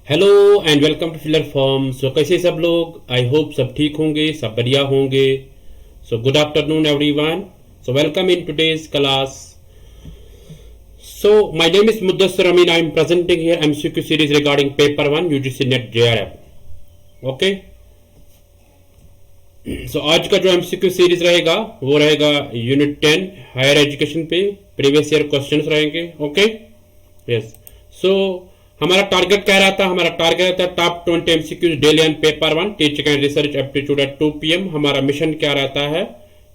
Hello and welcome to filler form. So कैसे सब लोग, आई होप सब ठीक होंगे, सब बढ़िया होंगे। So good afternoon everyone. So welcome in today's class. So my name is Muddassar Amin. I am presenting here MCQ series regarding paper 1 UGC NET JRF. Okay, so आज का जो एमसीक्यू सीरीज रहेगा वो रहेगा यूनिट 10 हायर एजुकेशन पे previous year questions रहेंगे। Okay, yes. So हमारा target क्या रहा था? हमारा टारगेट था top 20 MCQs daily on paper 1 teaching and research aptitude at 2 PM। हमारा मिशन क्या रहता है?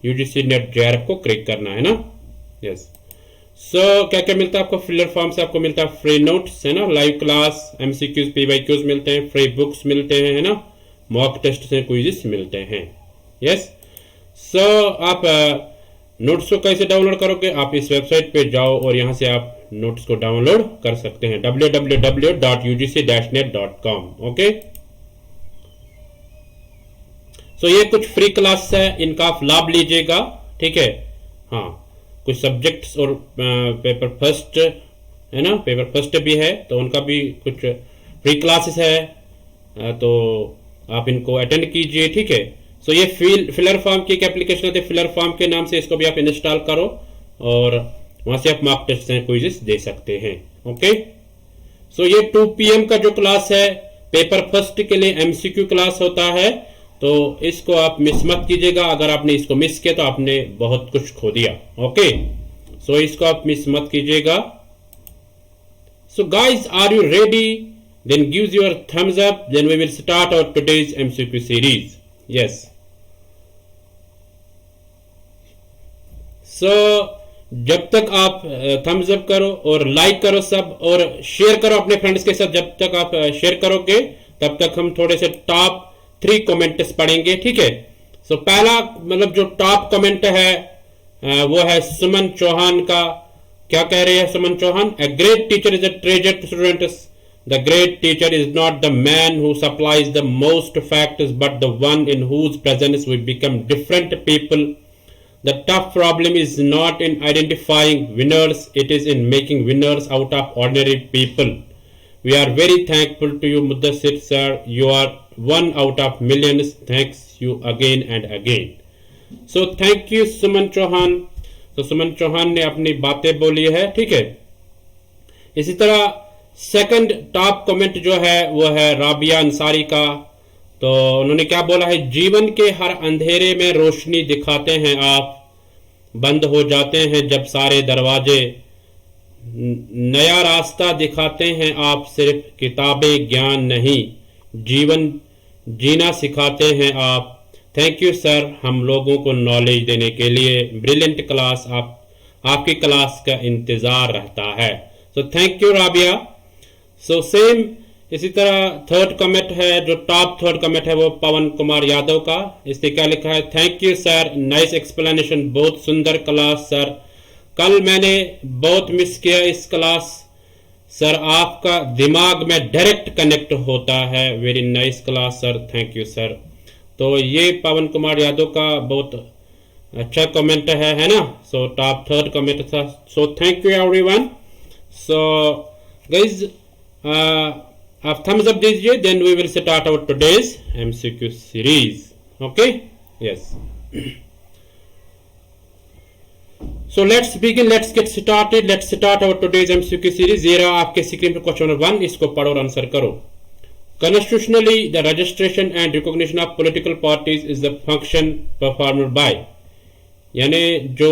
यूजीसी नेट जेआरएफ को क्रैक करना है ना। यस। सो क्या क्या मिलता है आपको? फिलर फॉर्म से आपको मिलता है फ्री नोट्स, है ना, लाइव क्लास, एमसीक्यूज, पीवाईक्यूज मिलते हैं, फ्री बुक्स मिलते हैं, है ना, मॉक टेस्ट से क्विज़ेस मिलते हैं। यस। सो आप नोट्स को कैसे डाउनलोड करोगे? आप इस वेबसाइट पे जाओ और यहाँ से आप नोट्स को डाउनलोड कर सकते हैं, www.ugc-net.com। ओके, सो ये कुछ फ्री क्लास है, इनका आप लाभ लीजिएगा, ठीक है। हाँ, कुछ सब्जेक्ट्स और पेपर फर्स्ट, है ना, पेपर फर्स्ट भी है तो उनका भी कुछ फ्री क्लासेस है, तो आप इनको अटेंड कीजिए, ठीक है। सो ये फिलर फॉर्म की एक एप्लीकेशन है, फिलर फॉर्म के नाम से इसको भी आप इंस्टॉल करो और वहां से आप मार्क टेस्ट एंड क्विज़ेस दे सकते हैं। ओके, सो ये 2 PM का जो क्लास है पेपर फर्स्ट के लिए एमसीक्यू क्लास होता है, तो इसको आप मिस मत कीजिएगा। अगर आपने इसको मिस किया तो आपने बहुत कुछ खो दिया। ओके, सो इसको आप मिस मत कीजिएगा। So guys, are you ready? Then gives your thumbs up. Then we will start our today's MCQ series. Yes. So जब तक आप थम्स अप करो और लाइक करो सब और शेयर करो अपने फ्रेंड्स के साथ, जब तक आप शेयर करोगे तब तक हम थोड़े से टॉप 3 कमेंट्स पढ़ेंगे, ठीक है। सो पहला मतलब जो टॉप कमेंट है वो है सुमन चौहान का। क्या कह रहे हैं Suman Chauhan? A great teacher is a treasure to students. The great teacher is not the man who supplies the most facts, but the one in whose presence we become different people. The tough problem is not in identifying winners, it is in making winners out of ordinary people. We are very thankful to you, Mudassir sir. You are one out of millions. Thanks you again and again. So thank you, Suman Chauhan. तो सुमन चौहान ने अपनी बातें बोली है, ठीक है। इसी तरह सेकंड टॉप कमेंट जो है वो है राबिया अंसारी का। तो उन्होंने क्या बोला है? जीवन के हर अंधेरे में रोशनी दिखाते हैं आप, बंद हो जाते हैं जब सारे दरवाजे, नया रास्ता दिखाते हैं आप, सिर्फ किताबें ज्ञान नहीं, जीवन जीना सिखाते हैं आप। थैंक यू सर, हम लोगों को नॉलेज देने के लिए। ब्रिलियंट क्लास, आपकी क्लास का इंतजार रहता है। सो thank you Rabia. So same इसी तरह थर्ड कमेंट है, जो टॉप थर्ड कमेंट है वो पवन कुमार यादव का। इसने क्या लिखा है? Thank you sir, nice explanation, बहुत सुंदर क्लास सर। कल मैंने बहुत मिस किया इस क्लास सर, आपका दिमाग में डायरेक्ट कनेक्ट होता है। Very nice class sir, thank you sir. तो ये पवन कुमार यादव का बहुत अच्छा कमेंट है ना। सो टॉप थर्ड कमेंट था। So thank you everyone. So guys, आप थम्स अप दीजिए, then we will start our today's MCQ series. Okay, yes. So let's begin, let's get started, let's start our today's MCQ series. ये रहा आपके screen पर question number 1, इसको पढ़ो और answer करो। Constitutionally, the registration and recognition of political parties is the function performed by, यानी जो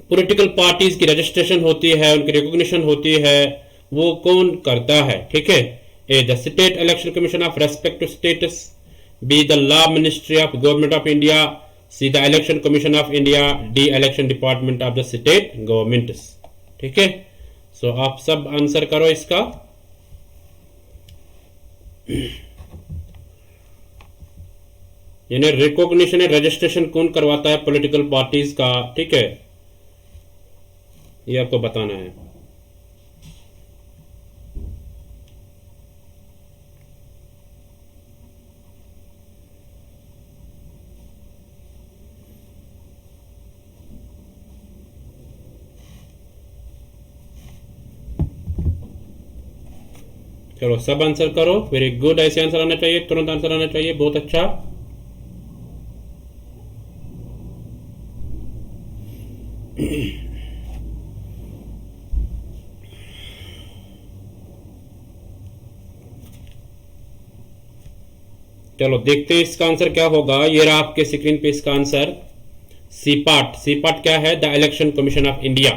पॉलिटिकल पार्टीज की रजिस्ट्रेशन होती है, उनकी रिकॉग्निशन होती है, वो कौन करता है, ठीक है। A, the state election commission of respect to states. B, the law ministry of government of India. C, the election commission of India. D, election department of the state governments, ठीक है। सो आप सब आंसर करो इसका। यानी recognition registration कौन करवाता है पॉलिटिकल पार्टीज का, ठीक है, ये आपको बताना है। चलो सब आंसर करो, वेरी गुड। ऐसे आंसर आना चाहिए, तुरंत आंसर आना चाहिए, बहुत अच्छा। चलो देखते हैं इसका आंसर क्या होगा। ये रहा आपके स्क्रीन पे इसका आंसर। सीपाट, सीपाट क्या है? The election commission of India.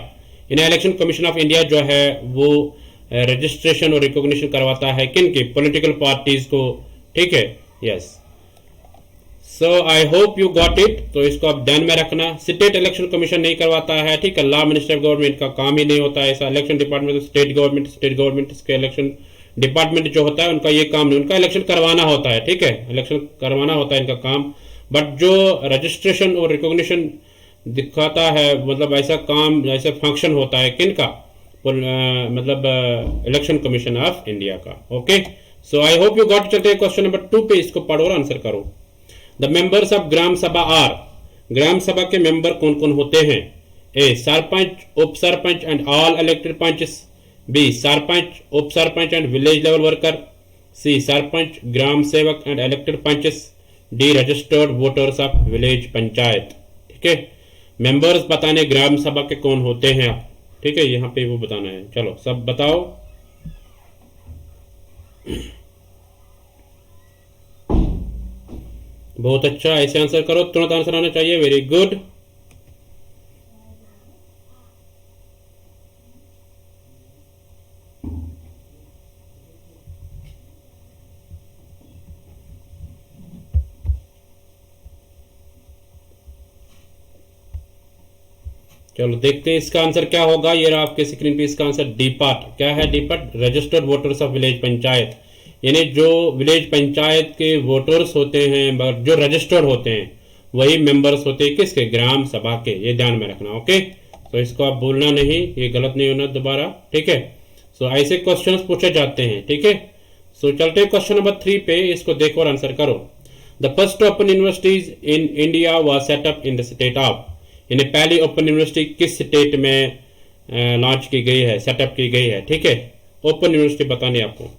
इन्हें इलेक्शन कमीशन ऑफ इंडिया जो है वो रजिस्ट्रेशन और रिकॉग्निशन करवाता है किन की? पॉलिटिकल पार्टीज को, ठीक है, yes. So I hope you got it. तो इसको आप ध्यान में रखना। स्टेट इलेक्शन कमीशन नहीं करवाता है, ठीक है, लॉ मिनिस्टर गवर्नमेंट का काम ही नहीं होता है ऐसा। इलेक्शन डिपार्टमेंट स्टेट गवर्नमेंट के इलेक्शन डिपार्टमेंट जो होता है उनका ये काम नहीं, उनका इलेक्शन करवाना होता है, ठीक है, इलेक्शन करवाना होता है इनका काम। बट जो रजिस्ट्रेशन और रिकॉग्निशन दिखाता है, मतलब ऐसा काम, ऐसा फंक्शन होता है किन का? मतलब इलेक्शन कमीशन ऑफ इंडिया का। Okay, so I hope you got. चलते हैं क्वेश्चन नंबर 2 पे, इसको पढ़ो और आंसर करो। द मेंबर्स ऑफ ग्राम सभा आर। ग्राम सभा के मेंबर कौन कौन होते हैं? A sarpanch, up sarpanch and all elected panches. B sarpanch, up sarpanch and village level worker. C sarpanch, gram sevak and elected panches. D registered voters of village panchayat. ठीक है, मेंबर्स बताने ग्राम सभा के कौन होते हैं, ठीक है, यहाँ पे वो बताना है। चलो सब बताओ। बहुत अच्छा, ऐसे आंसर करो, तुरंत आंसर आना चाहिए, वेरी गुड। चलो देखते हैं इसका आंसर क्या होगा। ये रहा आपके स्क्रीन पे इसका आंसर। डी पार्ट क्या है? D part registered voters of village panchayat, यानी जो विलेज पंचायत के वोटर्स होते हैं, जो रजिस्टर्ड होते हैं, वही मेंबर्स होते हैं किसके? ग्राम सभा के। ये ध्यान में रखना। ओके, तो इसको आप भूलना नहीं, ये गलत नहीं होना दोबारा, ठीक है। सो ऐसे क्वेश्चन पूछे जाते हैं, ठीक है। सो चलते हैं क्वेश्चन नंबर 3 पे, इसको देखो और आंसर करो। The first open universities in India was setup in the state of. यानी पहली ओपन यूनिवर्सिटी किस स्टेट में लॉन्च की गई है, सेटअप की गई है, ठीक है। ओपन यूनिवर्सिटी बतानी आपको।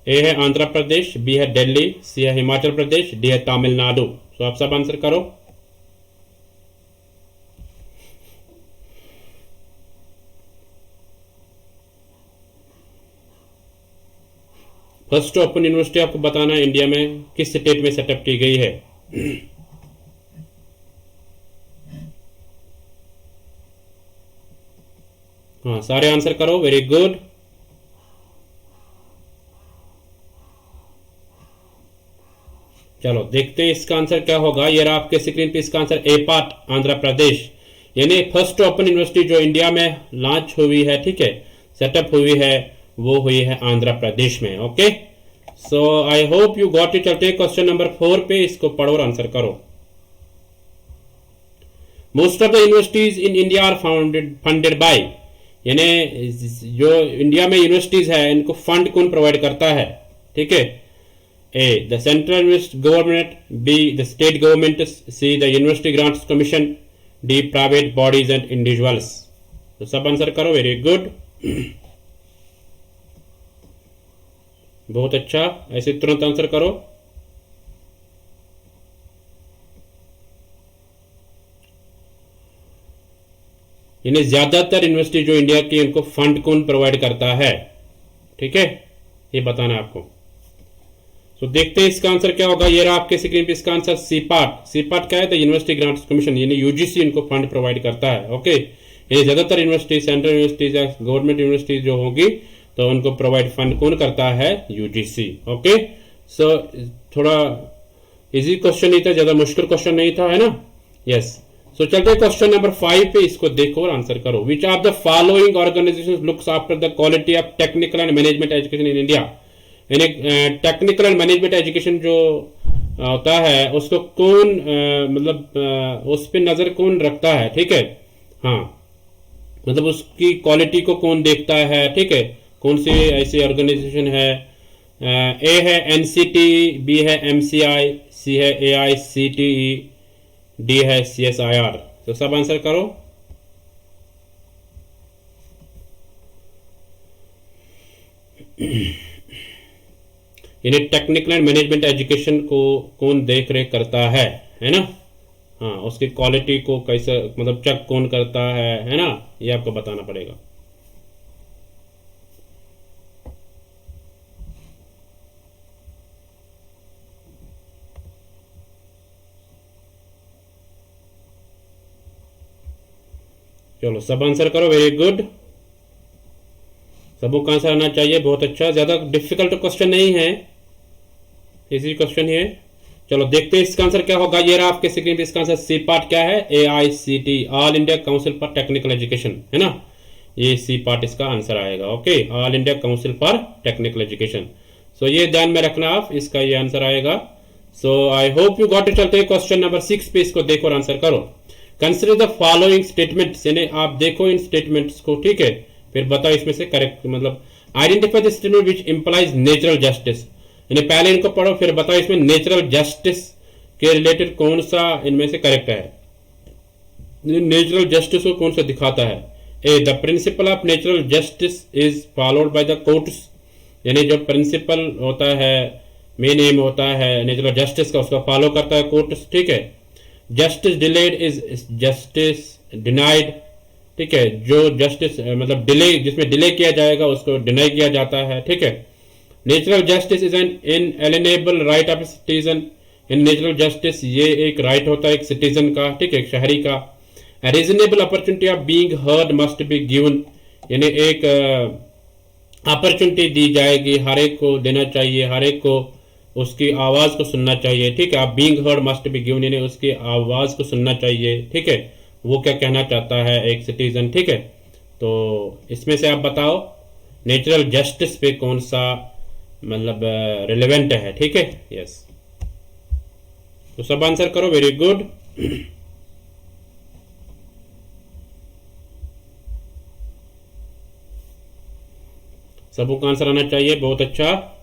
ए है आंध्र प्रदेश, बी है दिल्ली, सी है हिमाचल प्रदेश, डी है तमिलनाडु। तो आप सब आंसर करो। फर्स्ट ओपन यूनिवर्सिटी आपको बताना है इंडिया में किस स्टेट में सेटअप की गई है। हाँ, सारे आंसर करो, वेरी गुड। चलो देखते हैं इसका आंसर क्या होगा। ये रहा आपके स्क्रीन पे इसका आंसर। ए पार्ट आंध्र प्रदेश, यानी फर्स्ट ओपन यूनिवर्सिटी जो इंडिया में लॉन्च हुई है, ठीक है, सेटअप हुई है, वो हुई है आंध्र प्रदेश में। Okay, so I hope you got it. चलते हैं क्वेश्चन नंबर 4 पे, इसको पढ़ो और आंसर करो। Most of the universities in India are funded by, यानी जो इंडिया में यूनिवर्सिटीज है इनको फंड कौन प्रोवाइड करता है, ठीक है। A the central government, B the state government, C the university grants commission, D private bodies and individuals. तो सब आंसर करो, वेरी गुड। बहुत अच्छा, ऐसे तुरंत आंसर करो। यानी ज्यादातर यूनिवर्सिटी जो इंडिया की, उनको फंड कौन प्रोवाइड करता है, ठीक है, ये बताना है आपको। तो देखते हैं इसका आंसर क्या होगा। ये रहा आपके स्क्रीन पे इसका answer. C part, C part क्या है? तो यूनिवर्सिटी ग्रांट्स कमीशन, यानी यूजीसी इनको फंड प्रोवाइड करता है। ओके, ये ज्यादातर यूनिवर्सिटी, सेंट्रल यूनिवर्सिटीज या गवर्नमेंट यूनिवर्सिटीज जो होगी, तो उनको प्रोवाइड फंड कौन करता है? यूजीसी। ओके, सो थोड़ा इजी क्वेश्चन नहीं था, ज्यादा मुश्किल क्वेश्चन नहीं था, है ना। यस, सो चलते हैं क्वेश्चन नंबर 5 पे, इसको देखो और आंसर करो। Which of the following organisations looks after the quality of technical and management education in India. यानी टेक्निकल एंड मैनेजमेंट एजुकेशन जो होता है उसको कौन मतलब उस पर नजर कौन रखता है, ठीक है। हाँ, मतलब उसकी क्वालिटी को कौन देखता है, ठीक है, कौन सी ऐसी ऑर्गेनाइजेशन है। ए है एनसीटी, बी है एमसीआई, सी है एआईसीटीई, डी है सीएसआईआर। तो सब आंसर करो। यानी टेक्निकल एंड मैनेजमेंट एजुकेशन को कौन देख रेख करता है ना। हाँ, उसकी क्वालिटी को कैसे मतलब चेक कौन करता है ना, ये आपको बताना पड़ेगा। चलो सब आंसर करो, वेरी गुड। सबको का आंसर आना चाहिए, बहुत अच्छा। ज़्यादा डिफिकल्ट क्वेश्चन नहीं है, इजी क्वेश्चन ही है। चलो देखते हैं इसका आंसर क्या होगा। ये रहा आपके स्क्रीन पे, इसका आंसर सी पार्ट क्या है, AICT all India council for technical education, है ना। ये सी पार्ट इसका आंसर आएगा। Okay, all India council for technical education. So ये ध्यान में रखना आप, इसका ये आंसर आएगा। So I hope you got it. चलते हैं क्वेश्चन नंबर 6 पे, इसको देखो और आंसर करो। कंसिडर द फॉलोइंग स्टेटमेंट्स, यानी आप देखो इन स्टेटमेंट्स को, ठीक है, फिर बताओ इसमें से करेक्ट मतलब identify the statement which implies natural justice, यानी पहले इनको पढ़ो फिर बताओ इसमें नेचुरल जस्टिस के रिलेटेड कौन सा इनमें से करेक्ट है। नेचुरल जस्टिस को कौन सा दिखाता है। A, the principle of natural justice is followed by the courts, यानी जो प्रिंसिपल होता है, मेन एम होता है नेचुरल जस्टिस का, उसका फॉलो करता है कोर्ट्स, ठीक है। Justice delayed is justice denied, ठीक है, जो जस्टिस मतलब डिले, जिसमें डिले किया जाएगा उसको डिनाई किया जाता है, ठीक है। Natural justice is an inalienable right of citizen, in natural justice ये एक राइट होता है एक सिटीजन का, ठीक है, एक शहरी का। Reasonable opportunity of being heard must be given, यानी एक अपॉर्चुनिटी दी जाएगी, हर एक को देना चाहिए, हर एक को उसकी आवाज को सुनना चाहिए, ठीक है। आप being heard must be given, यानी उसकी आवाज को सुनना चाहिए, ठीक है, वो क्या कहना चाहता है एक सिटीजन, ठीक है। तो इसमें से आप बताओ नेचुरल जस्टिस पे कौन सा मतलब रिलेवेंट है, ठीक है। यस, तो सब आंसर करो, वेरी गुड। सबको आंसर आना चाहिए, बहुत अच्छा।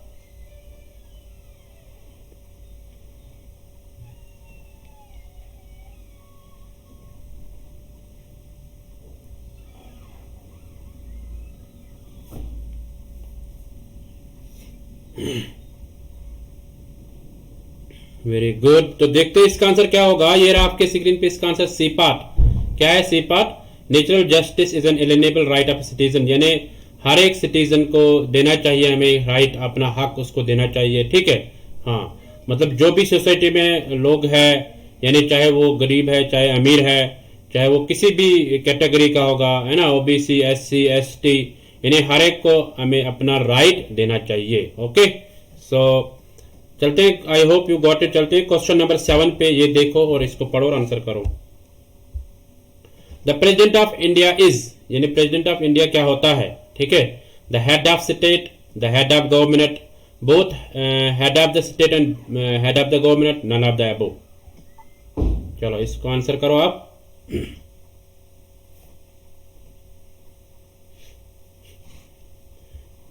Very good. तो देखते हैं इसका आंसर क्या होगा। ये रहा आपके स्क्रीन पे, इसका आंसर सी पार्ट क्या है। C part natural justice is an inalienable right of citizen, यानी हर एक सिटीजन को देना चाहिए हमें राइट, अपना हक उसको देना चाहिए, ठीक है। हाँ, मतलब जो भी सोसाइटी में लोग हैं, यानी चाहे वो गरीब है चाहे अमीर है, चाहे वो किसी भी कैटेगरी का होगा, है ना, OBC SC ST, यानी हर एक को हमें अपना राइट देना चाहिए। ओके, सो चलते हैं, आई होप यू गॉट इट। चलते हैं क्वेश्चन नंबर 7 पे, ये देखो और इसको पढ़ो और आंसर करो। The president of India is, यानी प्रेसिडेंट ऑफ इंडिया क्या होता है, ठीक है। The head of state, the head of government, both head of the state and head of the government, none of the above. चलो इसको answer करो आप।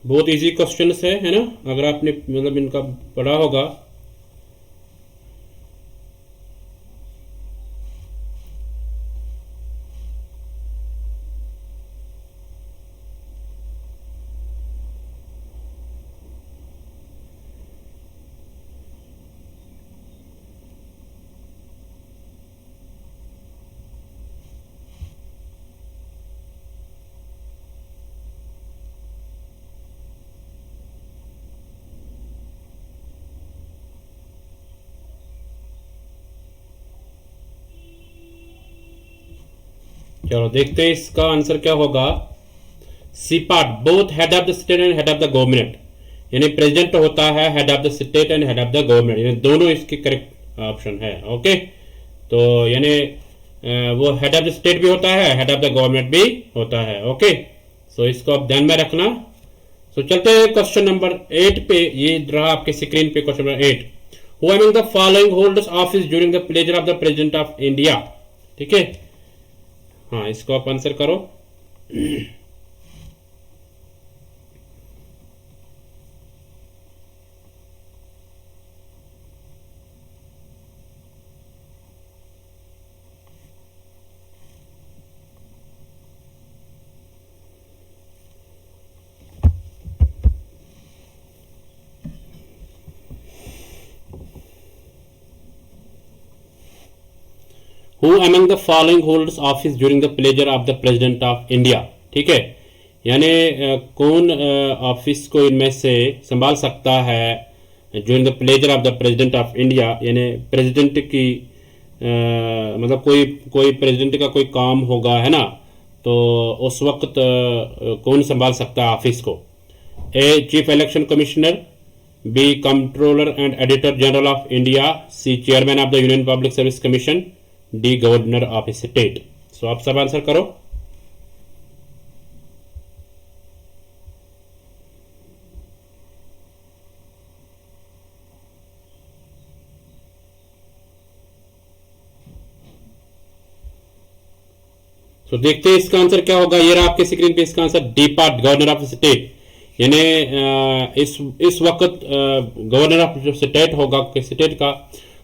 बहुत इजी क्वेश्चंस है ना, अगर आपने मतलब इनका पढ़ा होगा। चलो देखते हैं इसका आंसर क्या होगा। C part, both head of the state and head of the government, यानी प्रेसिडेंट होता है head of the state and head of the government, यानी दोनों इसके करेक्ट ऑप्शन है। ओके, तो यानी वो हेड ऑफ द स्टेट भी होता है, हेड ऑफ द गवर्नमेंट भी होता है। ओके, सो इसको आप ध्यान में रखना। सो चलते हैं क्वेश्चन नंबर 8 पे, ये रहा आपके स्क्रीन पे question number 8। Who among the following holders office during the pleasure of the president of India, ठीक है। हाँ, इसको आप आंसर करो। Who among the following holds office during the pleasure of the president of India. ठीक है, यानी कौन ऑफिस को इनमें से संभाल सकता है during the pleasure of the president of India, यानी प्रेसिडेंट की मतलब कोई प्रेसिडेंट का कोई काम होगा, है ना, तो उस वक्त कौन संभाल सकता है ऑफिस को। A chief election commissioner, B controller and auditor general of India, C chairman of the union public service commission, D governor of state. So आप सब आंसर करो। तो देखते हैं इसका आंसर क्या होगा। ये रहा आपके स्क्रीन पे इसका answer, D part governor of state, यानी इस वक्त गवर्नर ऑफ जो स्टेट होगा स्टेट का,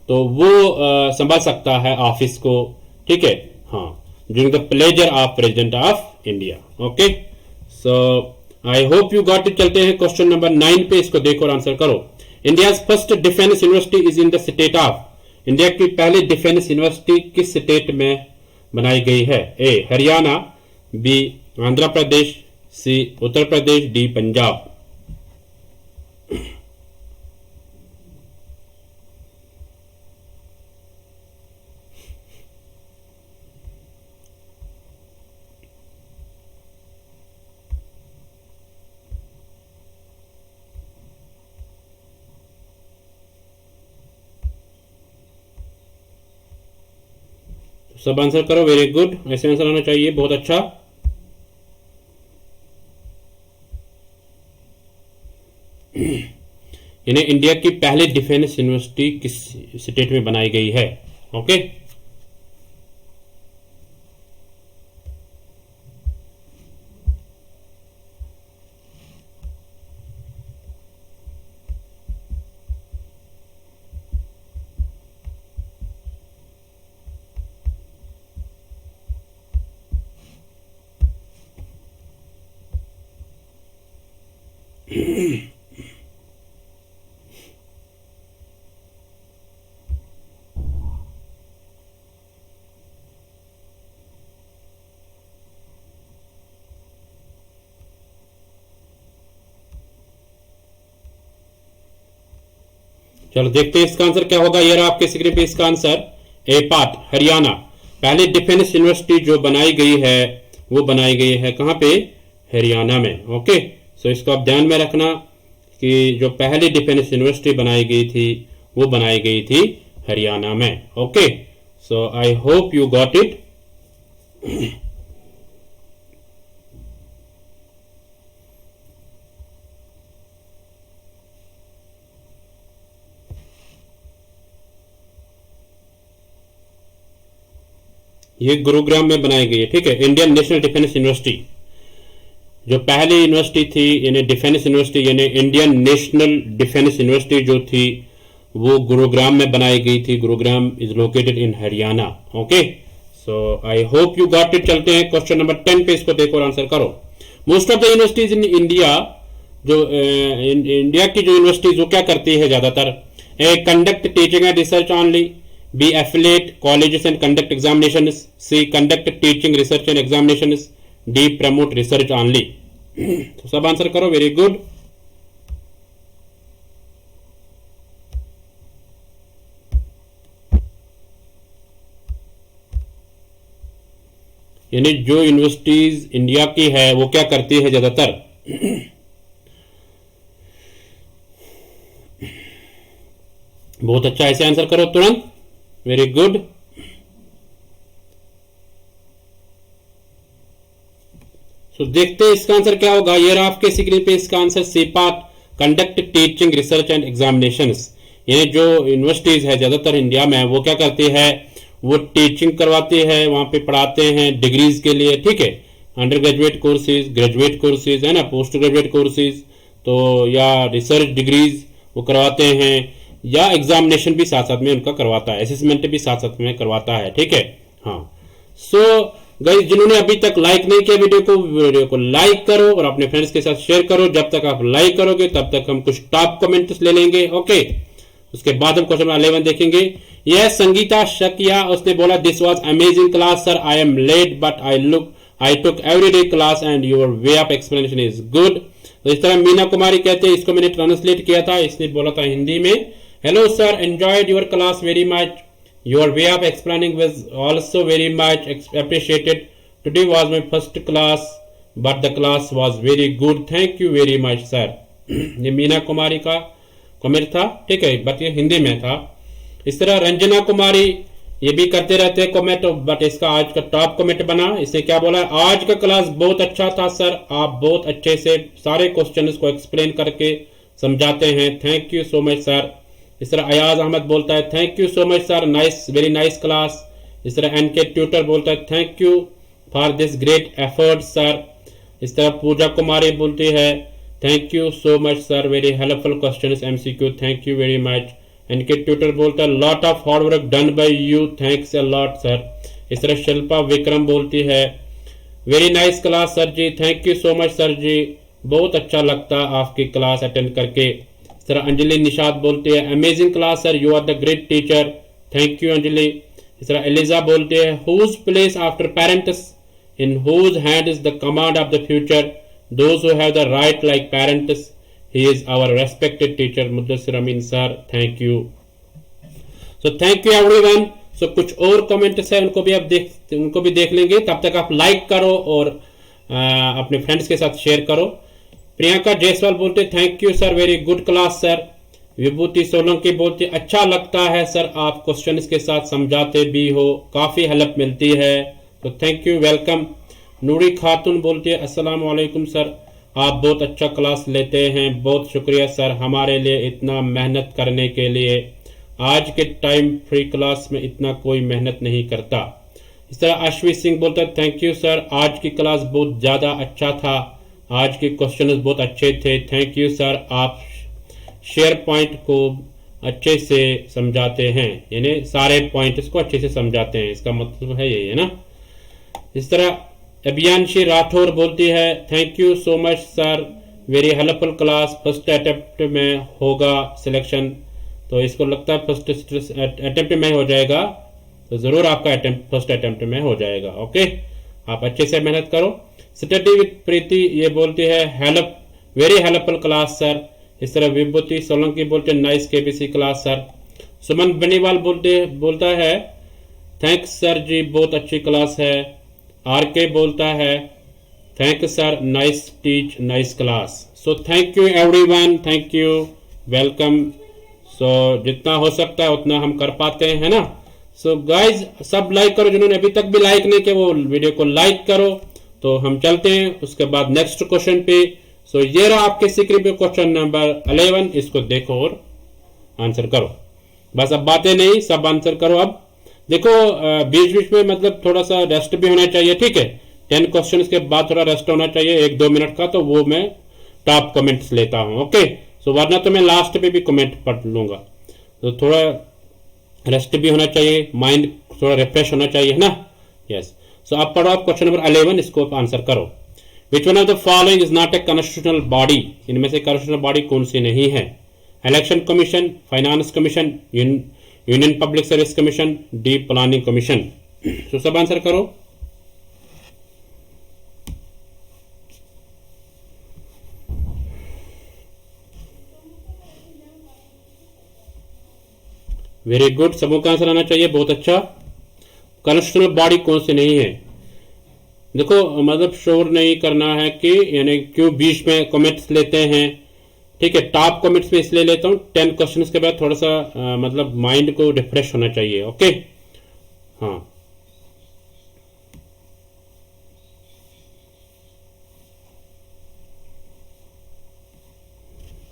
तो वो संभाल सकता है ऑफिस को। ठीक है, हाँ, during the pleasure of president of India. Okay, so I hope you got it. चलते हैं क्वेश्चन नंबर 9 पे, इसको देखो और आंसर करो। India first defence university is in the state of, India की पहली डिफेंस यूनिवर्सिटी किस स्टेट में बनाई गई है। ए हरियाणा, बी आंध्र प्रदेश, सी उत्तर प्रदेश, डी पंजाब। सब आंसर करो, वेरी गुड, ऐसे आंसर आना चाहिए, बहुत अच्छा। यानी इंडिया की पहली डिफेंस यूनिवर्सिटी किस स्टेट में बनाई गई है। ओके, चलो देखते हैं इसका आंसर क्या होगा। ये रहा आपके स्क्रीन पे इसका आंसर, ए पार्ट हरियाणा। पहली डिफेंस यूनिवर्सिटी जो बनाई गई है वो बनाई गई है कहां पे, हरियाणा में। ओके, सो इसको आप ध्यान में रखना कि जो पहली डिफेंस यूनिवर्सिटी बनाई गई थी वो बनाई गई थी हरियाणा में। Okay, so I hope you got it. ये गुरुग्राम में बनाई गई है। ठीक है, इंडियन नेशनल डिफेंस यूनिवर्सिटी जो पहली यूनिवर्सिटी थी, यानी डिफेंस यूनिवर्सिटी, यानी इंडियन नेशनल डिफेंस यूनिवर्सिटी जो थी वो गुरुग्राम में बनाई गई थी। Gurugram is located in Haryana. Okay, so I hope you got it. चलते हैं क्वेश्चन नंबर 10 पे, इसको देखो और आंसर करो। Most of the universities in India, जो इंडिया की जो यूनिवर्सिटीज वो क्या करती है ज्यादातर, A conduct teaching and research only, B affiliate colleges and conduct examinations, C conduct teaching research and examinations, D promote research only. तो सब आंसर करो, वेरी गुड। यानी जो यूनिवर्सिटीज इंडिया की है वो क्या करती है ज्यादातर, बहुत अच्छा, ऐसे आंसर करो तुरंत, वेरी गुड। सो देखते हैं इसका आंसर क्या होगा। ये रहा आपके स्क्रीन पे इसका answer, C part conduct teaching research and examinations. यानी जो यूनिवर्सिटीज है ज्यादातर इंडिया में वो क्या करती है, वो टीचिंग करवाती है, वहां पे पढ़ाते हैं डिग्रीज के लिए। ठीक है, under graduate courses, graduate courses, है ना, पोस्ट ग्रेजुएट कोर्सेज, तो या रिसर्च डिग्रीज वो करवाते हैं, या एग्जामिनेशन भी साथ साथ में उनका करवाता है, असेसमेंट भी साथ साथ में करवाता है। ठीक है, हाँ। सो गाइस, जिन्होंने अभी तक लाइक नहीं किया वीडियो को लाइक करो और अपने फ्रेंड्स के साथ शेयर करो। जब तक आप लाइक करोगे तब तक हम कुछ टॉप कमेंट्स ले लेंगे। ओके, उसके बाद हम क्वेश्चन नंबर 11 देखेंगे। यह संगीता शकिया, उसने बोला this was amazing class sir, I am late but I took everyday class and your way of explanation is good. तो इस तरह मीना कुमारी कहते हैं, इसको मैंने ट्रांसलेट किया था, इसने बोला था हिंदी में, hello sir, enjoyed your class very much, your way of explaining was also very much appreciated, today was my first class but the class was very good, thank you very much sir. ये मीना कुमारी का comment था, ठीक है, but ये हिंदी में था। इस तरह रंजना कुमारी ये भी करते रहते हैं कमेंट, बट इसका आज का टॉप कमेंट बना। इसने क्या बोला, आज का क्लास बहुत अच्छा था सर, आप बहुत अच्छे से सारे क्वेश्चंस को एक्सप्लेन करके समझाते हैं, thank you so much sir. इस तरह अयाज अहमद बोलता है thank you so much sir, nice, very nice class. इस तरह एनके ट्यूटर बोलता है thank you for this great effort sir. इस तरह पूजा कुमारी बोलती है thank you so much sir, very helpful questions MCQ, thank you very much. इनके Twitter बोलता है lot of hard work done by you, thanks a lot sir. इस तरह शिल्पा विक्रम बोलती है very nice class sir ji, thank you so much sir ji, बहुत अच्छा लगता आपकी क्लास अटेंड करके। इस तरह अंजलि निषाद बोलती है amazing class sir, you are the great teacher, thank you Anjali. इस तरह एलिजा बोलती है whose place after parents, in whose hand is the command of the future, those who have the right like parents, he is our respected teacher Mudassir Amin sir, thank you, so thank you everyone। so कुछ और comments है उनको भी देख लेंगे, तब तक आप लाइक करो और अपने फ्रेंड्स के साथ शेयर करो। प्रियंका जायसवाल बोलते thank you sir, very good class sir. Vibhuti Solanki बोलते अच्छा लगता है सर, आप क्वेश्चंस के साथ समझाते भी हो, काफी हेल्प मिलती है, तो थैंक यू, वेलकम। नूरी खातून बोलती है अस्सलाम वालेकुम सर, आप बहुत अच्छा क्लास लेते हैं, बहुत शुक्रिया सर हमारे लिए इतना मेहनत करने के लिए, आज के टाइम फ्री क्लास में इतना कोई मेहनत नहीं करता। इस तरह अश्वित सिंह बोलता है थैंक यू सर, आज की क्लास बहुत ज़्यादा अच्छा था, आज के क्वेश्चन बहुत अच्छे थे, थैंक यू सर, आप शेयर पॉइंट को अच्छे से समझाते हैं, यानी सारे पॉइंट्स को अच्छे से समझाते हैं, इसका मतलब है यही है ना। इस तरह अभियांशी राठौर बोलती है thank you so much sir, very helpful class, first attempt में होगा सिलेक्शन, तो इसको लगता है फर्स्ट अटेम्प्ट में हो जाएगा, तो ज़रूर आपका फर्स्ट अटेम्प्ट में हो जाएगा, ओके, आप अच्छे से मेहनत करो। स्टडी विद प्रीति ये बोलती है help, very helpful class sir. इस तरह विभूति सोलंकी बोलते हैं नाइस केबीसी क्लास सर। सुमन बनीवाल बोलता है थैंक्स सर जी, बहुत अच्छी क्लास है। आर के बोलता है thank sir, nice teach, nice class. So thank you everyone, thank you, welcome. So जितना हो सकता है उतना हम कर पाते हैं, है ना। सो गाइज सब लाइक करो, जिन्होंने अभी तक भी लाइक नहीं किया वो वीडियो को लाइक करो। तो हम चलते हैं उसके बाद नेक्स्ट क्वेश्चन पे। सो ये रहा आपके सीक्रेट पे क्वेश्चन नंबर 11, इसको देखो और आंसर करो, बस अब बातें नहीं, सब आंसर करो। अब देखो बीच बीच में मतलब थोड़ा सा रेस्ट भी होना चाहिए, ठीक है, 10 क्वेश्चंस के बाद थोड़ा रेस्ट होना चाहिए 1-2 मिनट का, तो वो मैं टॉप कमेंट्स लेता हूं, ओके। सो वरना तो मैं लास्ट पे भी कमेंट पढ़ लूंगा, तो थोड़ा रेस्ट भी होना चाहिए, माइंड थोड़ा रिफ्रेश होना चाहिए, है ना। यस, सो अब पढ़ो आप क्वेश्चन नंबर 11, इसको आंसर करो। Which one of the following is not a constitutional body, इनमें से कॉन्स्टिट्यूशनल बॉडी कौन सी नहीं है? Election commission, finance commission, union public service commission, D planning commission. तो सब आंसर करो। वेरी गुड, सबों का आंसर आना चाहिए, बहुत अच्छा। कॉन्स्टिट्यूशनल बॉडी कौन सी नहीं है? देखो मतलब शोर नहीं करना है कि यानी क्यों बीच में कमेंट्स लेते हैं, ठीक है। टॉप कमेंट्स में इसलिए लेता हूं 10 क्वेश्चंस के बाद थोड़ा सा मतलब माइंड को रिफ्रेश होना चाहिए, ओके। हाँ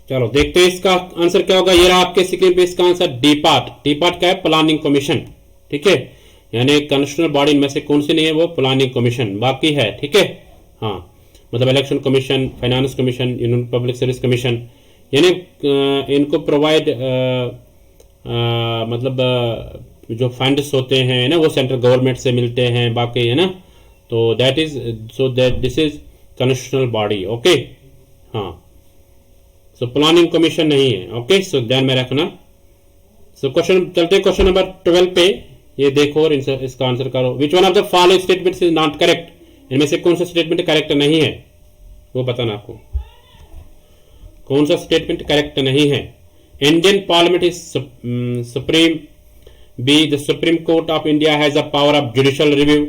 चलो देखते हैं इसका आंसर क्या होगा। ये रहा आपके स्क्रीन पे इसका answer D part. D part क्या है? प्लानिंग कमीशन, ठीक है। यानी कॉन्स्टिट्यूशनल बॉडी इनमें से कौन सी नहीं है? वो प्लानिंग कमीशन, बाकी है, ठीक है। हाँ मतलब election commission, finance commission, union public service commission, यानी इनको प्रोवाइड मतलब जो फंड्स होते हैं ना वो सेंट्रल गवर्नमेंट से मिलते हैं, बाकी है ना। तो that is so that this is constitutional body, okay. हाँ सो प्लानिंग कमीशन नहीं है, ओके। सो ध्यान में रखना, सो क्वेश्चन चलते क्वेश्चन नंबर 12 पे। ये देखो और इसका आंसर करो। Which one of the following statements is not correct? इनमें से कौन सा स्टेटमेंट करेक्ट नहीं है वो बताना आपको। कौन सा स्टेटमेंट करेक्ट नहीं है? Indian parliament is supreme. B, the supreme court of India has a power of judicial review.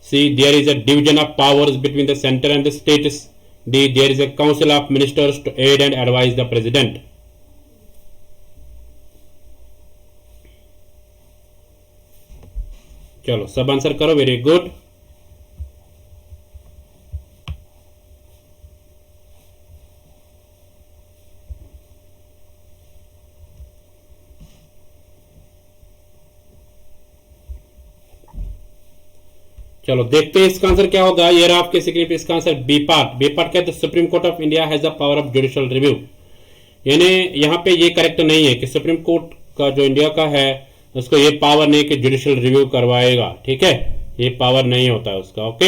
C, there is a division of powers between the centre and the states. D, there is a council of ministers to aid and advise the president. चलो सब answer करो। Very good. चलो देखते हैं इसका answer क्या होगा। ये रहा आपके स्क्रीन पे इसका answer B part. B part कहते हैं supreme court of India has a power of judicial review. यानी यहाँ पे ये करेक्ट नहीं है कि सुप्रीम कोर्ट का जो इंडिया का है उसको ये पावर नहीं कि जुडिशियल रिव्यू करवाएगा। ठीक है, ये पावर नहीं होता है उसका। ओके,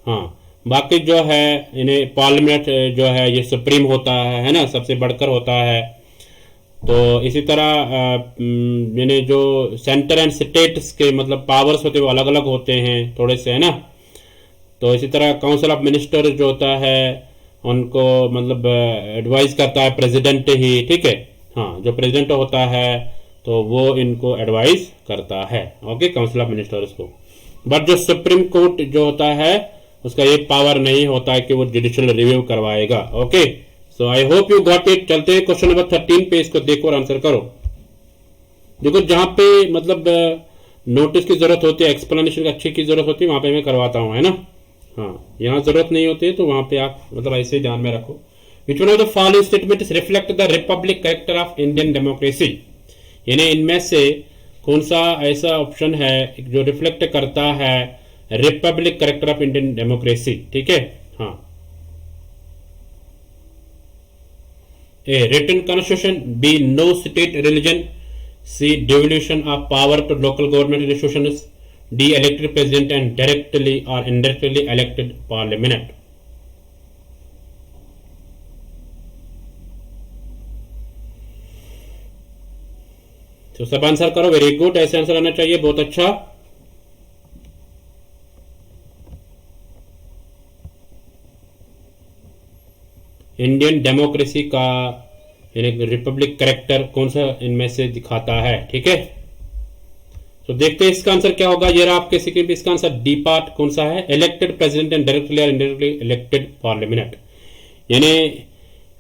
हाँ। बाकी जो है इन्हें पार्लियामेंट जो है ये सुप्रीम होता है ना, सबसे बढ़कर होता है। तो इसी तरह यानी जो सेंटर एंड स्टेट्स के मतलब पावर्स होते हैं वो अलग अलग होते हैं थोड़े से, है ना। तो इसी तरह काउंसिल ऑफ मिनिस्टर जो होता है उनको मतलब एडवाइस करता है प्रेसिडेंट ही। ठीक है, हाँ, जो प्रेसिडेंट होता है तो वो इनको एडवाइस करता है। ओके, काउंसिल ऑफ मिनिस्टर्स को। बट जो सुप्रीम कोर्ट जो होता है उसका ये पावर नहीं होता है कि वो जुडिशियल रिव्यू करवाएगा। Okay, so I hope you got it. चलते हैं क्वेश्चन नंबर 13 पे। इसको देखो और आंसर करो। देखो जहां पे मतलब नोटिस की जरूरत होती है, एक्सप्लेनेशन अच्छी की जरूरत होती है, वहां पे मैं करवाता हूं, है ना। हाँ, यहाँ जरूरत नहीं होती है तो वहां पे आप मतलब ऐसे ध्यान में रखो। Which one of the following statements reflect the Republic character of Indian democracy? यानी इनमें से कौन सा ऐसा ऑप्शन है जो रिफ्लेक्ट करता है republic character of Indian democracy? ठीक है, हाँ। A, written constitution. B, no state religion. C, devolution of power to local government institutions. D, elected president and directly और इनडायरेक्टली इलेक्टेड पार्लियामेंट। तो सब आंसर करो। वेरी गुड, ऐसे answer आना चाहिए, बहुत अच्छा। इंडियन डेमोक्रेसी का यानी रिपब्लिक कैरेक्टर कौन सा इनमें से दिखाता है? ठीक है, तो देखते हैं इसका आंसर क्या होगा। ये रहा आपके स्क्रीन पे इसका आंसर डी पार्ट। कौन सा है? इलेक्टेड प्रेसिडेंट एंड डायरेक्टली और इनडायरेक्टली इलेक्टेड पार्लियामेंट। यानी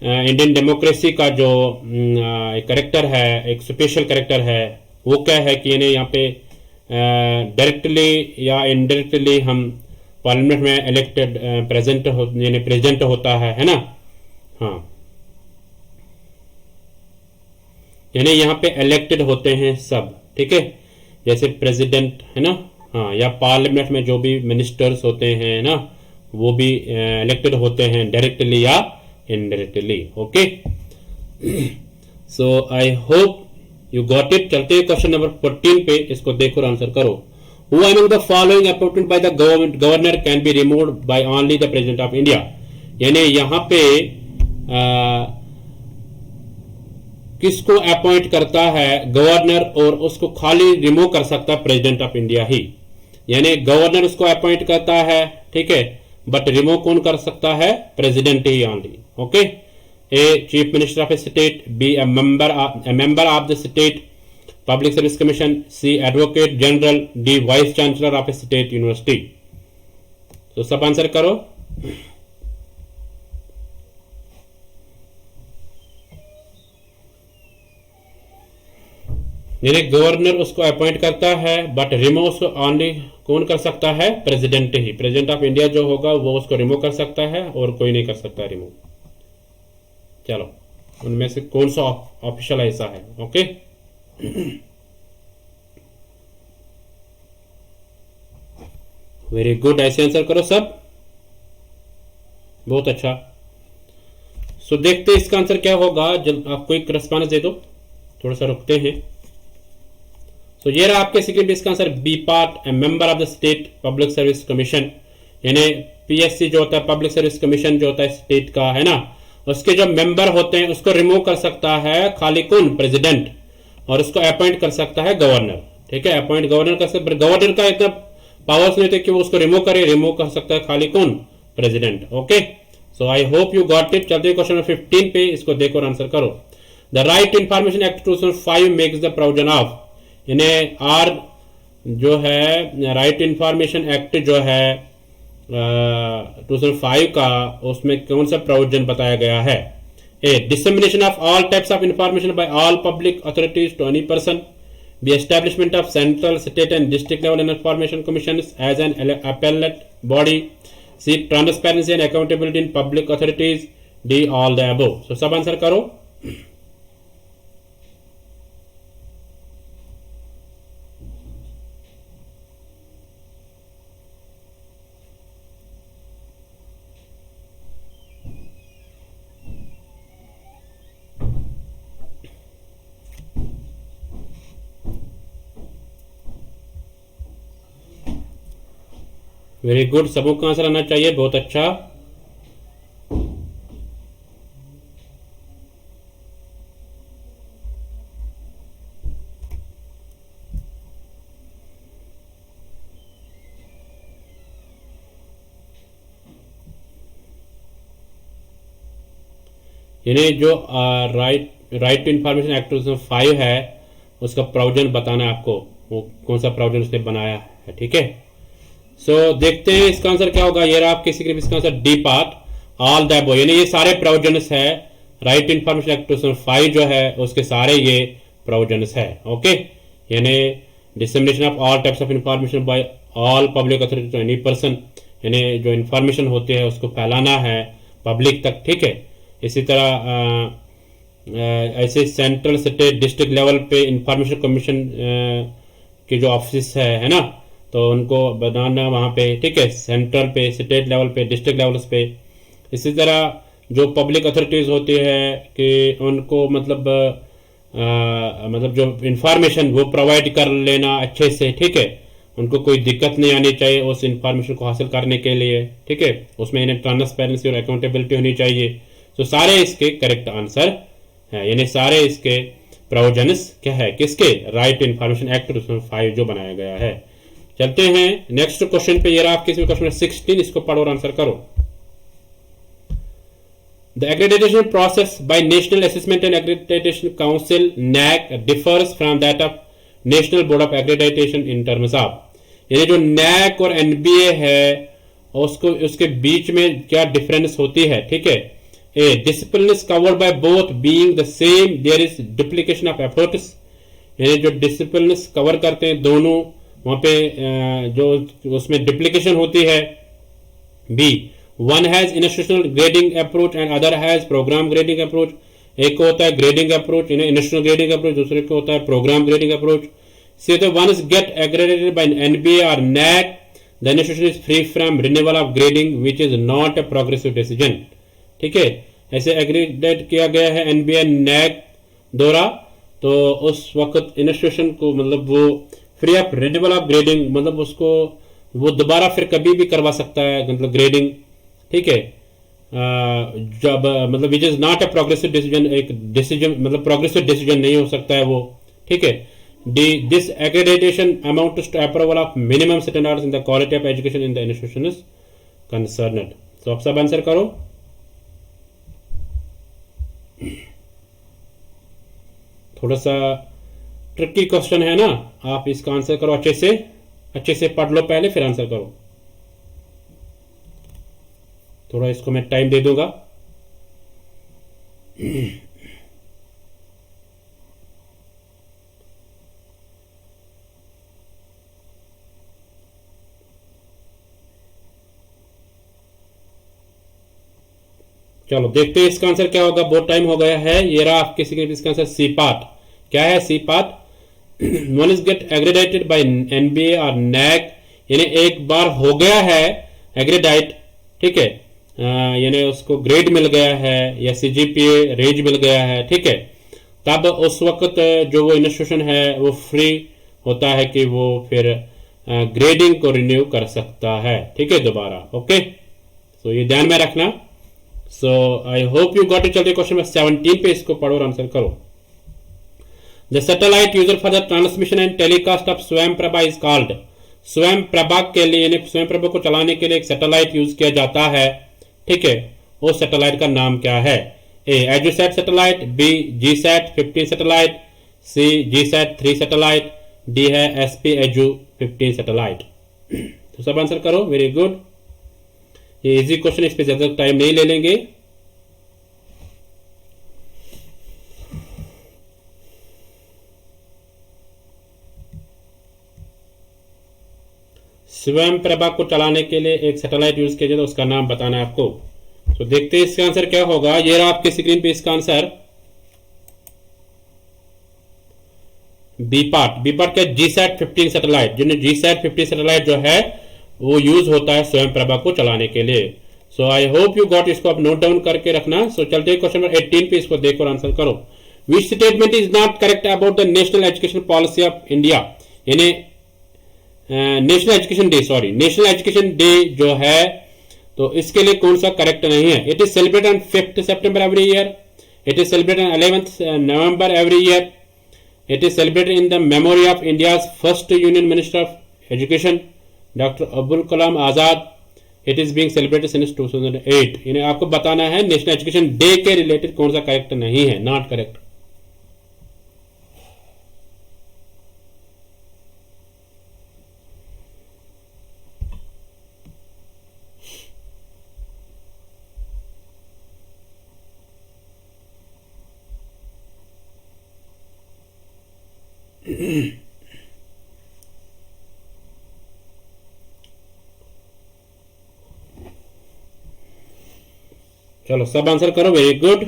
इंडियन डेमोक्रेसी का जो कैरेक्टर है, एक स्पेशल कैरेक्टर है, वो क्या है कि यानी यहाँ पे डायरेक्टली या इनडायरेक्टली हम पार्लियामेंट में इलेक्टेड यानी प्रेसिडेंट होता है ना। हाँ, यानी यहाँ पे इलेक्टेड होते हैं सब। ठीक है, जैसे प्रेसिडेंट है ना, हाँ, या पार्लियामेंट में जो भी मिनिस्टर्स होते हैं ना वो भी इलेक्टेड होते हैं डायरेक्टली या indirectly. Okay, so I hope you got it. चलते हैं क्वेश्चन नंबर 14 पे। इसको देखो और आंसर करो। Who among the following appointed by the governor can be removed by only the president of India? यानी यहाँ पे किसको अपॉइंट करता है गवर्नर और उसको खाली रिमूव कर सकता है प्रेसिडेंट ऑफ इंडिया ही। यानी गवर्नर उसको अपॉइंट करता है, ठीक है, बट रिमूव कौन कर सकता है? प्रेसिडेंट ही only. Okay, A, chief minister of a state. B, a member of the state public service commission. C, advocate general. D, vice chancellor of a state university. तो सब आंसर करो। यानी governor उसको अपॉइंट करता है but remove उसको only कौन कर सकता है? President he. President of India जो होगा वो उसको रिमूव कर सकता है और कोई नहीं कर सकता रिमूव। चलो, उनमें से कौन सा ऑफिशियल ऐसा है? ओके, वेरी गुड, ऐसे आंसर करो सब, बहुत अच्छा। सो देखते हैं इसका आंसर क्या होगा। जब आपको एक रिस्पॉन्स दे दो, थोड़ा सा रुकते हैं। तो ये रहा आपके सेकंड इसका answer B part. A member of the state public service commission. यानी पीएससी जो होता है, पब्लिक सर्विस कमीशन जो होता है स्टेट का, है ना, उसके जो मेंबर होते हैं उसको रिमूव कर सकता है खाली कौन? प्रेसिडेंट। और उसको अपॉइंट कर सकता है गवर्नर। ठीक है, अपॉइंट गवर्नर कर सकता है, गवर्नर का इतना पावर्स नहीं थे कि वो उसको रिमूव करे, रिमूव कर सकता है खाली कौन, president. Okay, so I hope you got it. चलते हैं क्वेश्चन नंबर 15 पे, इसको देखो और आंसर करो। The right to information act 2005 makes the provision of, इन्हें आर जो है राइट टू इंफॉर्मेशन एक्ट जो है 2005 का, उसमें कौन सा प्रोविजन बताया गया है? A, dissemination of all types of information by all public authorities to any person, B establishment of central state and district level information commission as an appellate body, C transparency and accountability in public authorities, D all the above. So सब answer करो। Very good, सबों का answer आना चाहिए, बहुत अच्छा। इन्हें जो राइट टू इंफॉर्मेशन एक्ट 2005 है, उसका प्रोविजन बताना है आपको, वो कौन सा प्रोविजन उसने बनाया है। ठीक है, सो देखते हैं इसका आंसर क्या होगा। ये रहा आपके सिर्फ इसका answer D part, all the above, यानी ये सारे प्रोविजंस है राइट टू इंफॉर्मेशन एक्ट 2005 जो है उसके सारे ये प्रोविजंस है। ओके, यानी dissemination of all types of information by all public authority to any person, यानी जो इंफॉर्मेशन होती है उसको फैलाना है पब्लिक तक। ठीक है, इसी तरह ऐसे सेंट्रल स्टेट डिस्ट्रिक्ट लेवल पे इंफॉर्मेशन कमीशन के जो ऑफिस है ना, तो उनको बनाना वहाँ पे। ठीक है, सेंट्रल पे, स्टेट लेवल पे, डिस्ट्रिक्ट लेवल्स पे। इसी तरह जो पब्लिक अथॉरिटीज होती है कि उनको मतलब जो इंफॉर्मेशन वो प्रोवाइड कर लेना अच्छे से। ठीक है, उनको कोई दिक्कत नहीं आनी चाहिए उस इंफॉर्मेशन को हासिल करने के लिए। ठीक है, उसमें इन्हें ट्रांसपेरेंसी और अकाउंटेबिलिटी होनी चाहिए। तो सारे इसके करेक्ट आंसर है, यानी सारे इसके प्रोविजंस क्या है, किसके, राइट टू इंफॉर्मेशन एक्ट 2005 जो बनाया गया है। चलते हैं नेक्स्ट क्वेश्चन पे। ये रहा आपके क्वेश्चन 16, इसको पढ़ो और आंसर करो। The accreditation process by national assessment and accreditation council NAAC differs from that of national board of accreditation in terms of, यानी जो NAAC और NBA है उसको उसके बीच में क्या डिफरेंस होती है। ठीक है, A, discipline is covered by both being the same, there is duplication of efforts, यानी जो डिसिप्लिन कवर करते हैं दोनों, वहां पे जो उसमें डुप्लीकेशन होती है। B, one has institutional grading approach and other has programme grading approach, एक को होता है grading approach, institutional grading approach, दूसरे को होता है प्रोग्राम ग्रेडिंग अप्रोच। सी तो one is get accredited by NBA और NAAC, the institution is free from renewal of grading which is not a progressive decision. ठीक है, ऐसे एग्रीडेट किया गया है NBA NAAC द्वारा, तो उस वक्त इंस्टीट्यूशन को मतलब वो free of renewal of grading, मतलब उसको वो दोबारा फिर कभी भी करवा सकता है, मतलब ग्रेडिंग। ठीक है, जब मतलब which is not a progressive decision, एक डिसीजन मतलब प्रोग्रेसिव डिसीजन नहीं हो सकता है वो। ठीक है, this accreditation amounts to approval of minimum standards in the quality of education in the institution is concerned. तो आप सब आंसर करो। थोड़ा सा ट्रिकी क्वेश्चन है ना, आप इसका आंसर करो अच्छे से पढ़ लो पहले, फिर आंसर करो। थोड़ा इसको मैं टाइम दे दूंगा। चलो देखते हैं इसका आंसर क्या होगा, बहुत टाइम हो गया है। ये रहा आपके इसका आंसर सी पार्ट। क्या है C part? One is get accredited by NBA और NAAC, यानी एक बार हो गया है एग्रेडाइट। ठीक है, यानी उसको ग्रेड मिल गया है या CGPA रेंज मिल गया है। ठीक है, तब उस वक्त जो वो इंस्टीट्यूशन है वो फ्री होता है कि वो फिर ग्रेडिंग को रिन्यू कर सकता है। ठीक है, दोबारा। ओके, सो ये ध्यान में रखना। So I hope you got it. चलते क्वेश्चन नंबर 17 पे, इसको पढ़ो और आंसर करो। The satellite user for the transmission and telecast of Swayam Prabha is called. स्वयं प्रभा के लिए यानी स्वयं प्रभा को चलाने के लिए एक सैटेलाइट यूज किया जाता है, ठीक है, उस सैटेलाइट का नाम क्या है? ए एजुसैट सैटेलाइट, बी जीसैट 15 सैटेलाइट, सी जीसैट 3 सैटेलाइट, डी है एसपी एजू 15 सैटेलाइट। तो सब आंसर करो, वेरी गुड। ये इजी क्वेश्चन, इस पे ज्यादा टाइम नहीं ले लेंगे। स्वयं प्रभा को चलाने के लिए एक सैटेलाइट यूज किया जाता है, उसका नाम बताना है आपको। तो देखते हैं इसका आंसर क्या होगा। ये रहा आपके स्क्रीन पे इसका answer, B part. B part क्या? GSAT 15 satellite. जिन्हें जीसैट 15 सैटेलाइट जो है वो यूज होता है स्वयं प्रभा को चलाने के लिए। सो आई होप यू गॉट, इसको आप नोट डाउन करके रखना। सो चलते हैं क्वेश्चन नंबर 18 पे, इसको देखो और आंसर करो। Which statement is not correct about the national education policy of India? यानी national education day, sorry national education day जो है, तो इसके लिए कौन सा करेक्ट नहीं है? It is celebrate on 5th September every year, it is celebrate on 11th November every year, it is celebrated in the memory of India's first union minister of education doctor Abdul Kalam Azad, it is being celebrated since 2008। यानी आपको बताना है national education day के related कौन सा correct नहीं है, not correct. चलो सब आंसर करो, वेरी गुड।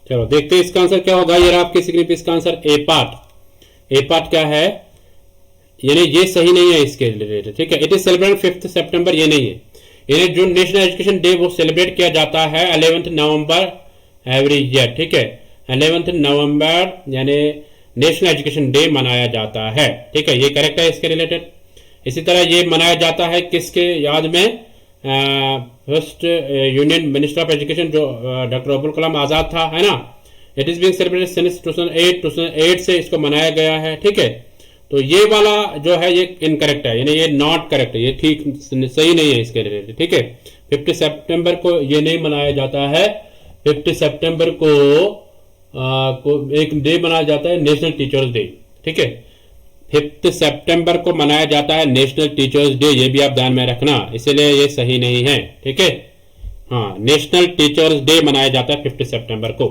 चलो देखते हैं इसका आंसर क्या होगा। ये रहा आपके स्क्रीन पे इसका आंसर, ए पार्ट। ए पार्ट क्या है? यानी ये सही नहीं है इसके रिलेटेड, ठीक है। It is celebrate 5th September, ये नहीं है। यानी जो नेशनल एजुकेशन डे वो सेलिब्रेट किया जाता है 11th November एवरी ईयर, ठीक है। 11th November यानी नेशनल एजुकेशन डे मनाया जाता है, ठीक है, ये करेक्ट है इसके रिलेटेड। इसी तरह ये मनाया जाता है किसके याद में? First union minister of education जो डॉक्टर अब्दुल कलाम आजाद था, है ना। It is being celebrated since 2008 से इसको मनाया गया है, ठीक है। तो ये वाला जो है ये इनकरेक्ट है, यानी ये नॉट करेक्ट है, ये ठीक सही नहीं है इसके रिलेटेड, ठीक है। 5 सितंबर को ये नहीं मनाया जाता है। 5 सितंबर को एक डे मनाया जाता है, नेशनल टीचर्स डे, ठीक है। 5 सितंबर को मनाया जाता है नेशनल टीचर्स डे, ये भी आप ध्यान में रखना, इसलिए ये सही नहीं है, ठीक है। हाँ, नेशनल टीचर्स डे मनाया जाता है 5 सितंबर को।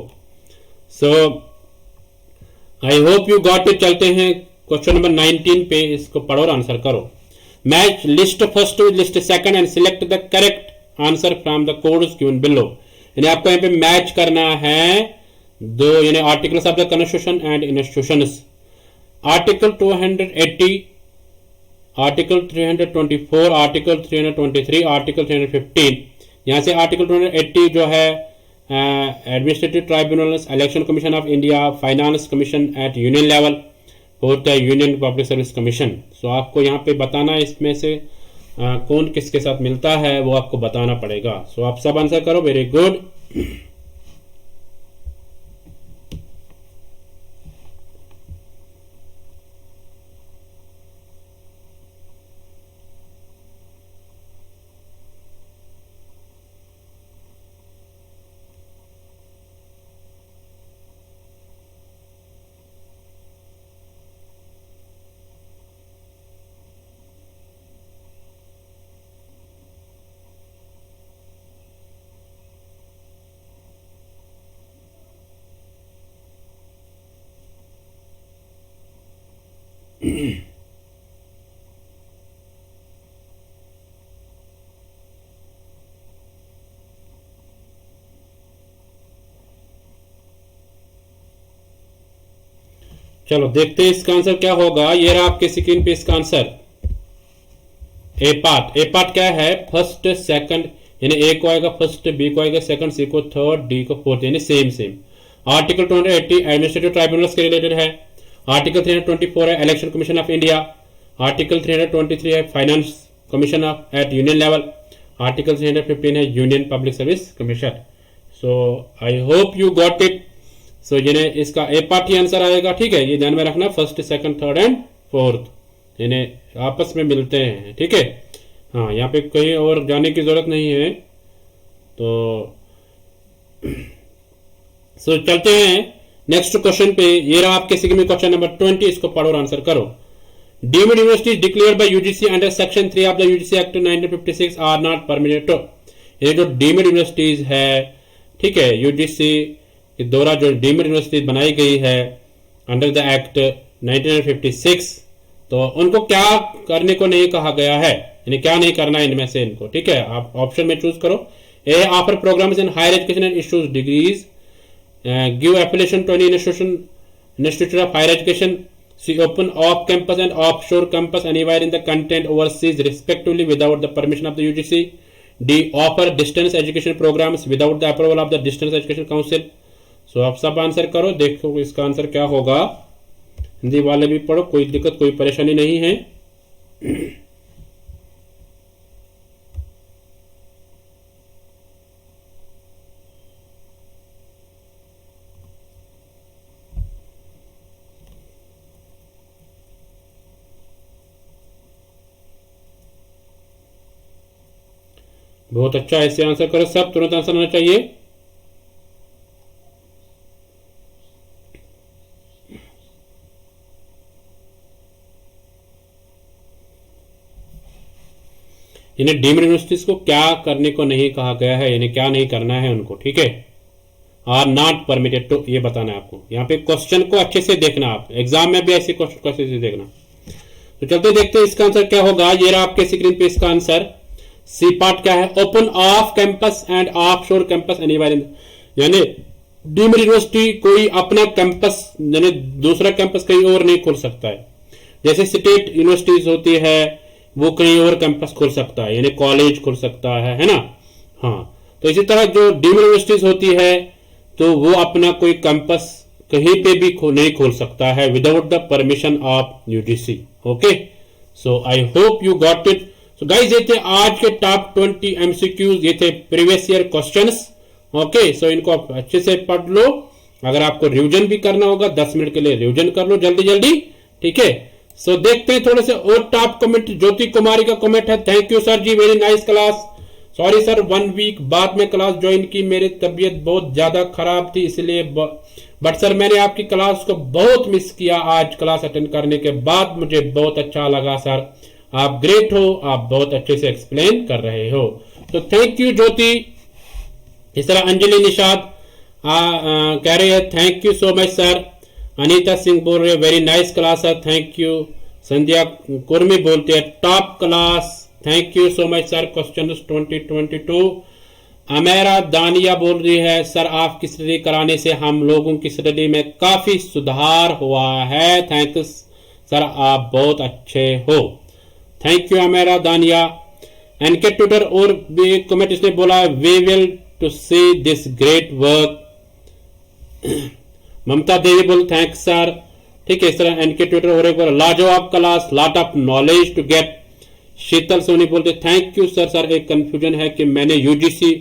So I hope you got it. चलते हैं क्वेश्चन नंबर 19 पे, इसको पढ़ो और आंसर करो। Match list first with list second and select the correct answer from the codes given below. यानी आपको यहाँ पे मैच करना है दो, यानी articles of the constitution and institutions. Article 280, article 324, article 323, article 315। यहां से आर्टिकल 280 जो है administrative tribunals, election commission of India, finance commission at union level, होता है union public service commission. So आपको यहाँ पे बताना है इसमें से कौन किसके साथ मिलता है, वो आपको बताना पड़ेगा। सो आप सब आंसर करो, वेरी गुड। चलो देखते हैं इसका आंसर क्या होगा। ये रहा आपके स्क्रीन पे इसका आंसर, ए पार्ट। ए पार्ट क्या है? फर्स्ट सेकंड यानी ए को आएगा फर्स्ट, बी को आएगा सेकंड, सी को थर्ड, डी को फोर्थ, यानी same same. Article 280 administrative tribunals के रिलेटेड है। आर्टिकल 324 है election commission of India. Article 323 है finance commission of at union level. Article 315 है union public service commission. So I hope you got it. So यानी इसका ए part ही answer आएगा, ठीक है, ये ध्यान में रखना, first, second, third and fourth यानी आपस में मिलते हैं, ठीक है। हाँ, यहाँ पे कहीं और जाने की जरूरत नहीं है। तो सो चलते हैं नेक्स्ट क्वेश्चन पे। ये रहा आपके सिग्मी क्वेश्चन नंबर 20, इसको पढ़ो और आंसर करो। Deemed universities declared by UGC under section 3 of the UGC act 1956 are not permitted. ये जो डीम्ड यूनिवर्सिटीज है, ठीक है, यूजीसी के द्वारा जो डीम्ड यूनिवर्सिटीज बनाई गई है अंडर द एक्ट 1956, तो उनको क्या करने को नहीं कहा गया है, यानी क्या नहीं करना है इनमें से इनको, ठीक है। आप ऑप्शन में चूज करो। A offer programmes in higher education and issues degrees, give application to any institute of higher education, C open off campus and offshore campus anywhere in the content overseas respectively without the permission of the UGC, D offer distance education programmes without the approval of the distance education council. So आप सब answer करो, देखो इसका answer क्या होगा। हिंदी वाले भी पढ़ो, कोई दिक्कत कोई परेशानी नहीं है। बहुत अच्छा, ऐसे आंसर करो सब, तुरंत आंसर आना चाहिए। इन्हें डीम्ड यूनिवर्सिटीज को क्या करने को नहीं कहा गया है, यानी क्या नहीं करना है उनको, ठीक है, आर नॉट परमिटेड, तो ये बताना है आपको। यहाँ पे क्वेश्चन को अच्छे से देखना, आप एग्जाम में भी ऐसे क्वेश्चन को अच्छे से देखना। तो चलते देखते हैं इसका आंसर क्या होगा। ये रहा आपके स्क्रीन पे इसका आंसर। सी पार्ट क्या है, open off campus end of शोर कैंपस एनीवेयर इन, यानी डीम्ड यूनिवर्सिटी कोई अपना कैंपस यानी दूसरा कैंपस कहीं और नहीं खोल सकता है। जैसे स्टेट यूनिवर्सिटीज होती है वो कहीं और कैंपस खोल सकता है, यानी कॉलेज खोल सकता है ना। हाँ, तो इसी तरह जो डीम्ड यूनिवर्सिटीज होती है तो वो अपना कोई कैंपस कहीं पे भी नहीं खोल सकता है without the permission of UGC. Okay, so I hope you got it. So guys, ये थे आज के टॉप 20 एमसीक्यूज, ये थे प्रीवियस ईयर क्वेश्चंस। ओके, सो इनको आप अच्छे से पढ़ लो। अगर आपको रिवीजन भी करना होगा 10 मिनट के लिए रिवीजन कर लो जल्दी जल्दी, ठीक है। सो देखते हैं थोड़े से और टॉप कमेंट। ज्योति कुमारी का कमेंट है, thank you sir ji, very nice class. Sorry sir, 1 week बाद में क्लास ज्वाइन की, मेरी तबीयत बहुत ज्यादा खराब थी इसलिए, बट सर मैंने आपकी क्लास को बहुत मिस किया। आज क्लास अटेंड करने के बाद मुझे बहुत अच्छा लगा सर, आप ग्रेट हो, आप बहुत अच्छे से एक्सप्लेन कर रहे हो। तो थैंक यू ज्योति। इस तरह अंजलि निषाद कह रहे हैं thank you so much sir. Anita Singh बोल रहे हैं very nice class sir, thank you. Sandhya Kurmi बोलते हैं top class, thank you so much sir. Question 2022। Amera Dania बोल रही है सर आपकी स्टडी कराने से हम लोगों की स्टडी में काफी सुधार हुआ है, थैंक्स सर, आप बहुत अच्छे हो। थैंक यू अमेरा दानिया। एनके ट्विटर और भी कमेंट इसने बोला we will to see this great work. Mamta Devi बोल थैंक्स सर, ठीक है। इस तरह एनके ट्विटर और एक बार लाजवाब class, lot of knowledge to get. Sheetal Soni बोलते थैंक यू सर। सर एक कंफ्यूजन है कि मैंने यूजीसी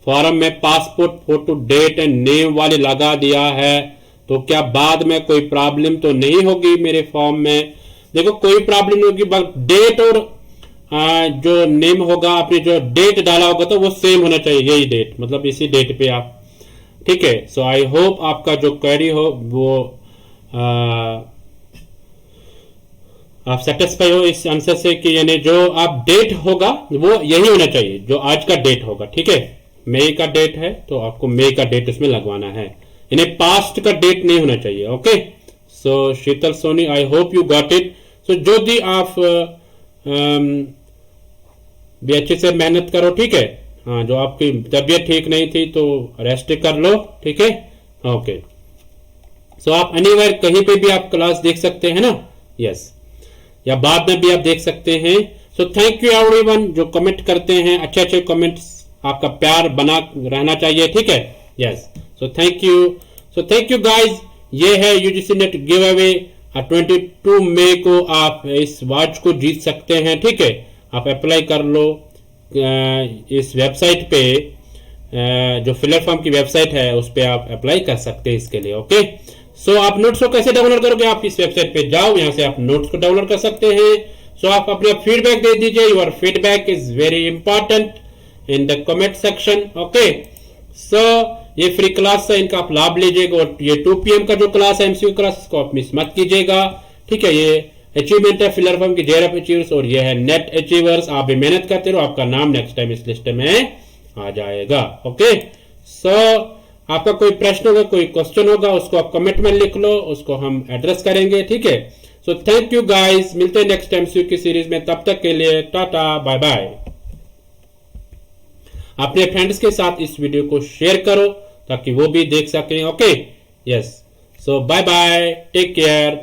फॉर्म में passport photo date and name वाली लगा दिया है, तो क्या बाद में कोई प्रॉब्लम तो नहीं होगी मेरे फॉर्म में? देखो कोई प्रॉब्लम नहीं होगी, बस डेट और जो नेम होगा, आपने जो डेट डाला होगा तो वो सेम होना चाहिए, यही डेट, मतलब इसी डेट पे आप, ठीक है। सो आई होप आपका जो क्वेरी हो वो आप सेटिस्फाई हो इस आंसर से कि यानी जो आप डेट होगा वो यही होना चाहिए जो आज का डेट होगा, ठीक है। मई का डेट है तो आपको मई का डेट उसमें लगवाना है, यानी पास्ट का डेट नहीं होना चाहिए। Okay, so Sheetal Soni I hope you got it. So जो भी आप भी अच्छे से मेहनत करो, ठीक है। हाँ, जो आपकी तबीयत ठीक नहीं थी तो रेस्ट कर लो, ठीक है। ओके, सो आप एनीवेयर कहीं पे भी आप क्लास देख सकते हैं ना, यस, या बाद में भी आप देख सकते हैं। सो थैंक यू एवरीवन जो कमेंट करते हैं, अच्छे अच्छे कमेंट्स आपका प्यार बना रहना चाहिए, ठीक है। Yes, so thank you guys. ये है यूजीसी नेट गिव अवे। 22 मई को आप इस वॉच को जीत सकते हैं, ठीक है। आप अप्लाई कर लो इस वेबसाइट पे, जो फिलर फॉर्म की वेबसाइट है उस पर आप अप्लाई कर सकते हैं इसके लिए, ओके। सो आप नोट्स को कैसे डाउनलोड करोगे, आप इस वेबसाइट पे जाओ, यहाँ से आप नोट्स को डाउनलोड कर सकते हैं। सो आप अपने फीडबैक दे दीजिए, your feedback is very important in the comment section, okay. So ये फ्री क्लास है, इनका आप लाभ लीजिएगा। और ये 2 PM का जो क्लास है एमसीक्यू क्लास, इसको आप मिस मत कीजिएगा, ठीक है। ये अचीवमेंट है फिलर फॉर्म की जेआरएफ अचीवर्स, और ये है नेट अचीवर्स। आप भी मेहनत करते रहो, आपका नाम नेक्स्ट टाइम इस लिस्ट में आ जाएगा, ओके। सो आपका कोई प्रश्न होगा, कोई क्वेश्चन होगा, उसको आप कमेंट में लिख लो, उसको हम एड्रेस करेंगे, ठीक है। सो थैंक यू गाइस, मिलते हैं नेक्स्ट एमसीक्यू की सीरीज में, तब तक के लिए टाटा बाय बाय। अपने फ्रेंड्स के साथ इस वीडियो को शेयर करो ताकि वो भी देख सकें, ओके। यस, सो बाय बाय, टेक केयर।